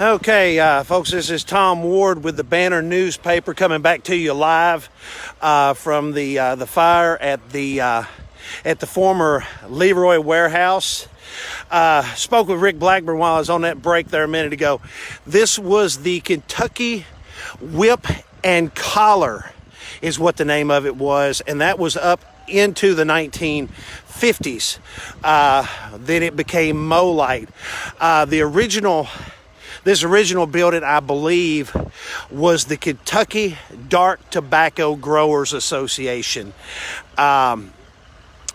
Okay, folks, this is Tom Ward with the Banner newspaper coming back to you live from the fire at the former LeRoi warehouse. Spoke with Rick Blackburn while I was on that break there a minute ago. This was the Kentucky Whip and Collar is what the name of it was, and that was up into the 1950s. Then it became Molite. This original building, I believe, was the Kentucky Dark Tobacco Growers Association.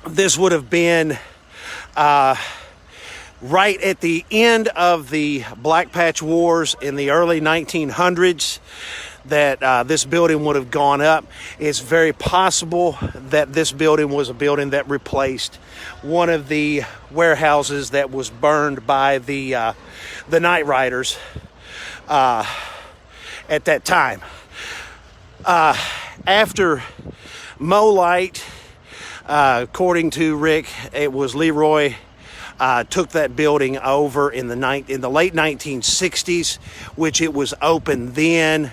This would have been right at the end of the Black Patch Wars in the early 1900s that this building would have gone up. It's very possible that this building was a building that replaced one of the warehouses that was burned by the Night Riders at that time. After Molite, according to Rick, it was LeRoi took that building over in the late 1960s, which it was open then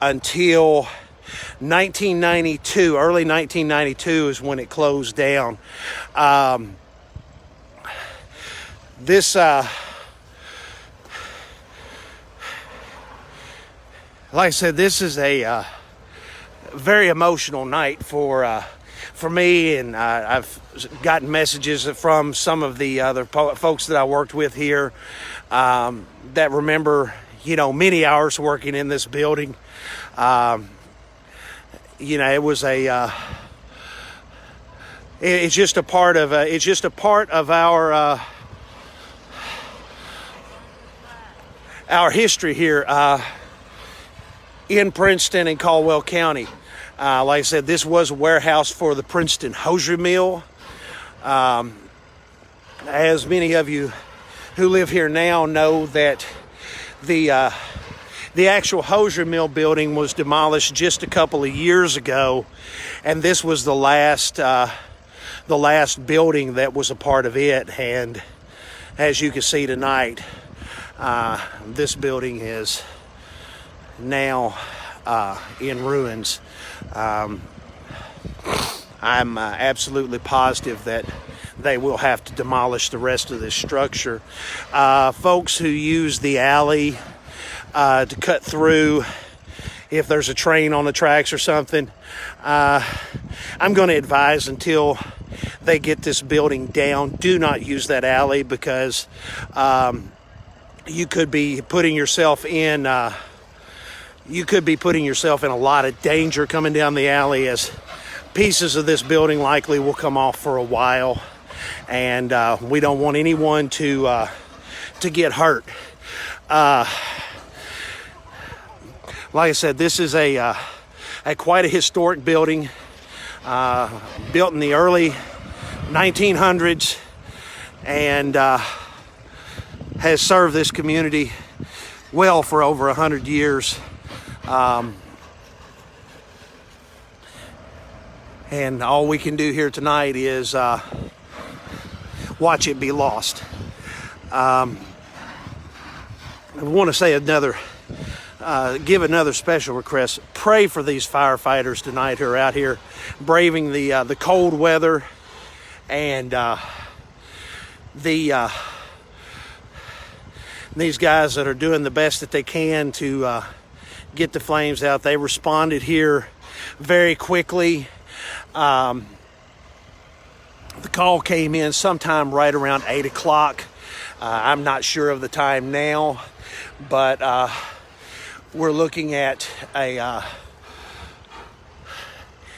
until 1992. Early 1992 is when it closed down. Like I said, this is a very emotional night for me, and I've gotten messages from some of the other folks that I worked with here that remember, many hours working in this building. It was it's just a part of our history here in Princeton and Caldwell County. Like I said, this was a warehouse for the Princeton hosiery mill. As many of you who live here now know, that the actual hosiery mill building was demolished just a couple of years ago, and this was the last building that was a part of it. And as you can see tonight, this building is now in ruins. I'm absolutely positive that they will have to demolish the rest of this structure. Folks who use the alley to cut through, if there's a train on the tracks or something, I'm going to advise, until they get this building down, do not use that alley, because you could be putting yourself in a lot of danger coming down the alley, as pieces of this building likely will come off for a while, and we don't want anyone to get hurt. Like I said, this is a quite a historic building, built in the early 1900s, and has served this community well for over 100 years. And all we can do here tonight is watch it be lost. I want to say give another special request. Pray for these firefighters tonight who are out here braving the cold weather and these guys that are doing the best that they can to get the flames out. They responded here very quickly. The call came in sometime right around 8 o'clock. I'm not sure of the time now, but we're looking at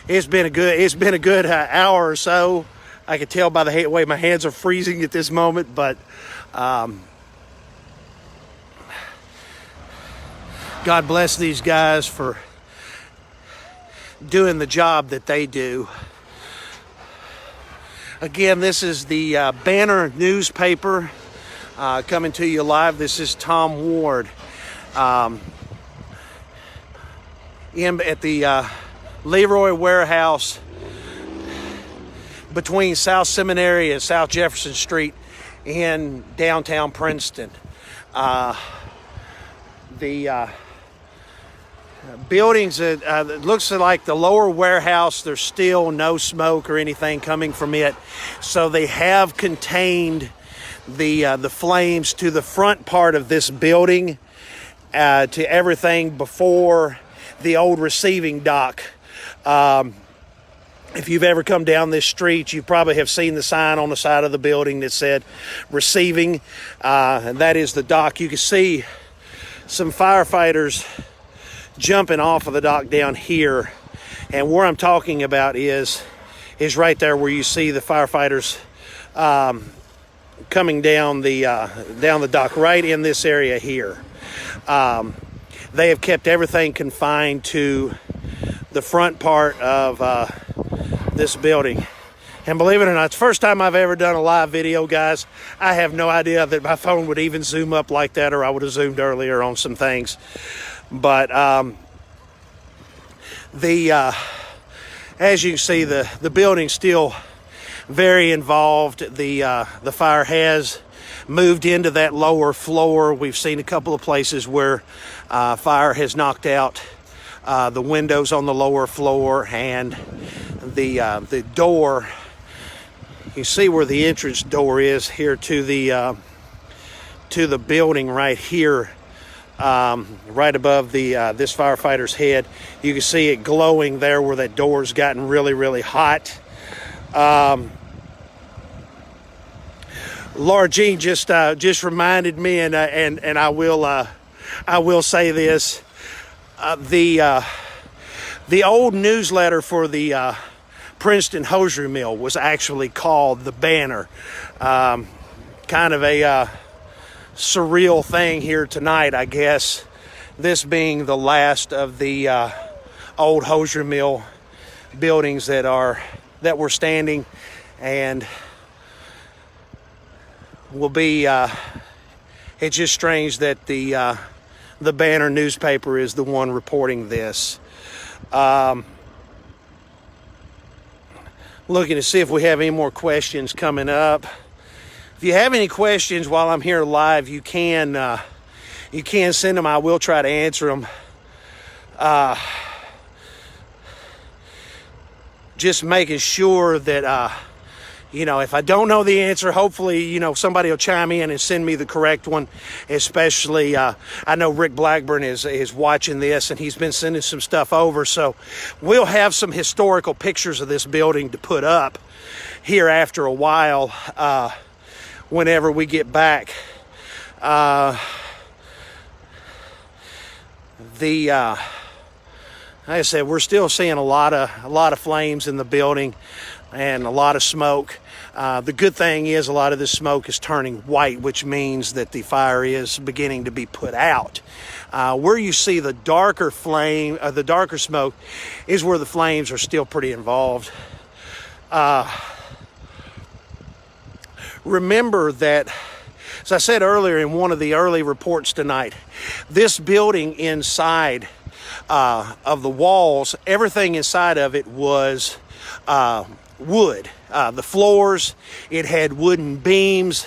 it's been a good hour or so. I can tell by the way my hands are freezing at this moment, but God bless these guys for doing the job that they do. Again, this is the Banner newspaper coming to you live. This is Tom Ward at the LeRoi warehouse between South Seminary and South Jefferson Street in downtown Princeton. The buildings, it looks like the lower warehouse, there's still no smoke or anything coming from it. So they have contained the flames to the front part of this building, to everything before the old receiving dock. If you've ever come down this street, you probably have seen the sign on the side of the building that said receiving, and that is the dock. You can see some firefighters jumping off of the dock down here, and where I'm talking about is right there where you see the firefighters coming down the dock, right in this area here. They have kept everything confined to the front part of this building. And believe it or not, it's the first time I've ever done a live video, guys. I have no idea that my phone would even zoom up like that, or I would have zoomed earlier on some things. But as you can see, the building's still very involved. The fire has moved into that lower floor. We've seen a couple of places where fire has knocked out the windows on the lower floor, and the door. You see where the entrance door is here to the building right here, right above this firefighter's head. You can see it glowing there where that door's gotten really hot. Laura Jean just reminded me, and I will say this: the old newsletter for the Princeton hosiery mill was actually called The Banner. Kind of a surreal thing here tonight, I guess. This being the last of the old hosiery mill buildings that were standing, and will be. It's just strange that the Banner newspaper is the one reporting this. Looking to see if we have any more questions coming up. If you have any questions while I'm here live, you can send them. I will try to answer them. Just making sure that if I don't know the answer, hopefully, somebody will chime in and send me the correct one. Especially, I know Rick Blackburn is watching this, and he's been sending some stuff over. So we'll have some historical pictures of this building to put up here after a while, whenever we get back. Like I said, we're still seeing a lot of flames in the building and a lot of smoke. The good thing is a lot of this smoke is turning white, which means that the fire is beginning to be put out. Where you see the darker flame, the darker smoke, is where the flames are still pretty involved. Remember that, as I said earlier in one of the early reports tonight, this building inside of the walls, everything inside of it was wood. The floors, it had wooden beams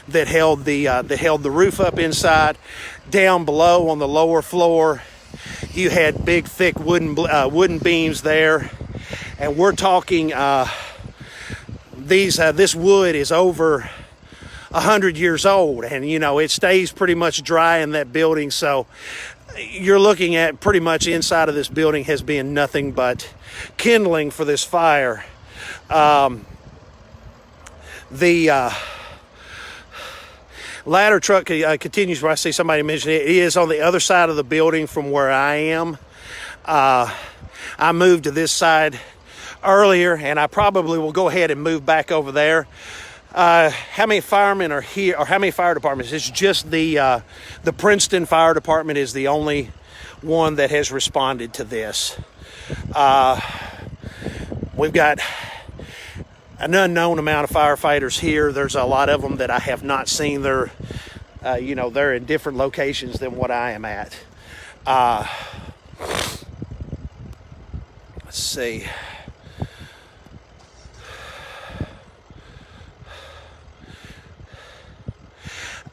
that held the roof up inside. Down below on the lower floor, you had big, thick wooden beams there, and we're talking this wood is over 100 years old, and it stays pretty much dry in that building. So you're looking at pretty much inside of this building has been nothing but kindling for this fire. The ladder truck continues where I see somebody mention it. It is on the other side of the building from where I am. I moved to this side earlier, and I probably will go ahead and move back over there. How many firemen are here, or how many fire departments? It's just the Princeton Fire Department is the only one that has responded to this. We've got an unknown amount of firefighters here. There's a lot of them that I have not seen. They're in different locations than what I am at. Let's see.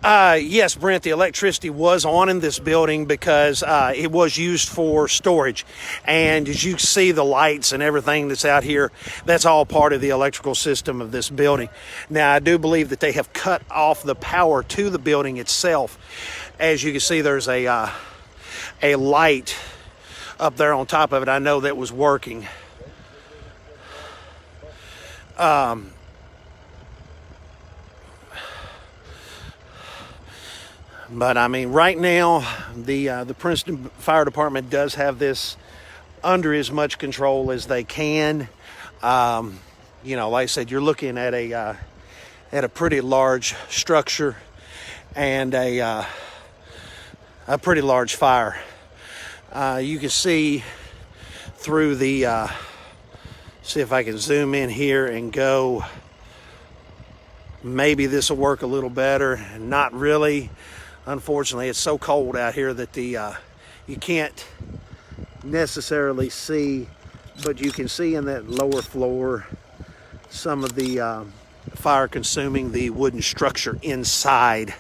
Yes, Brent, the electricity was on in this building because it was used for storage. And as you see, the lights and everything that's out here, that's all part of the electrical system of this building. Now, I do believe that they have cut off the power to the building itself. As you can see, there's a light up there on top of it. I know that was working. But I mean, right now, the Princeton Fire Department does have this under as much control as they can. You know, like I said, you're looking at a pretty large structure and a pretty large fire. You can see through the. See if I can zoom in here and go. Maybe this will work a little better. Not really. Unfortunately, it's so cold out here that you can't necessarily see, but you can see in that lower floor some of the fire consuming the wooden structure inside.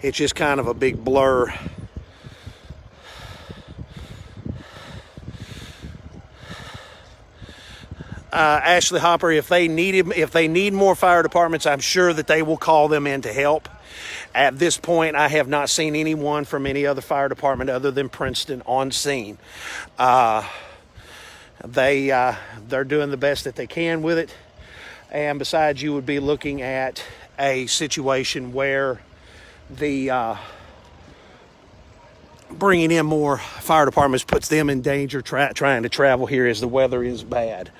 It's just kind of a big blur. Ashley Hopper, if they need more fire departments, I'm sure that they will call them in to help. At this point, I have not seen anyone from any other fire department other than Princeton on scene. They're doing the best that they can with it. And besides, you would be looking at a situation where the bringing in more fire departments puts them in danger trying to travel here as the weather is bad.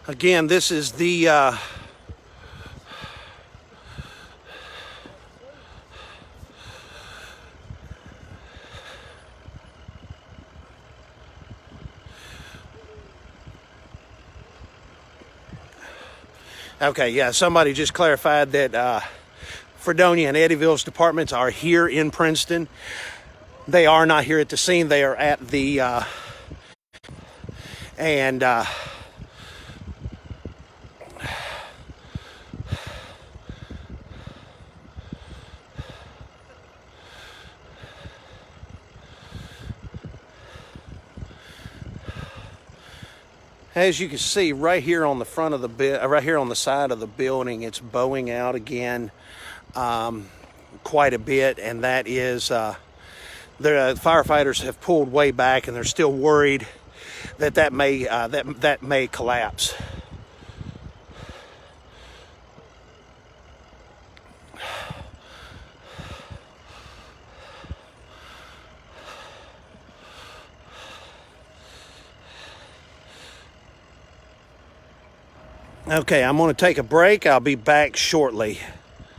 Again, this is the okay, yeah, somebody just clarified that Fredonia and Eddyville's departments are here in Princeton. They are not here at the scene. They are at the as you can see right here on the front of the right here on the side of the building, it's bowing out again quite a bit, and that is the firefighters have pulled way back, and they're still worried that may collapse. Okay, I'm going to take a break. I'll be back shortly.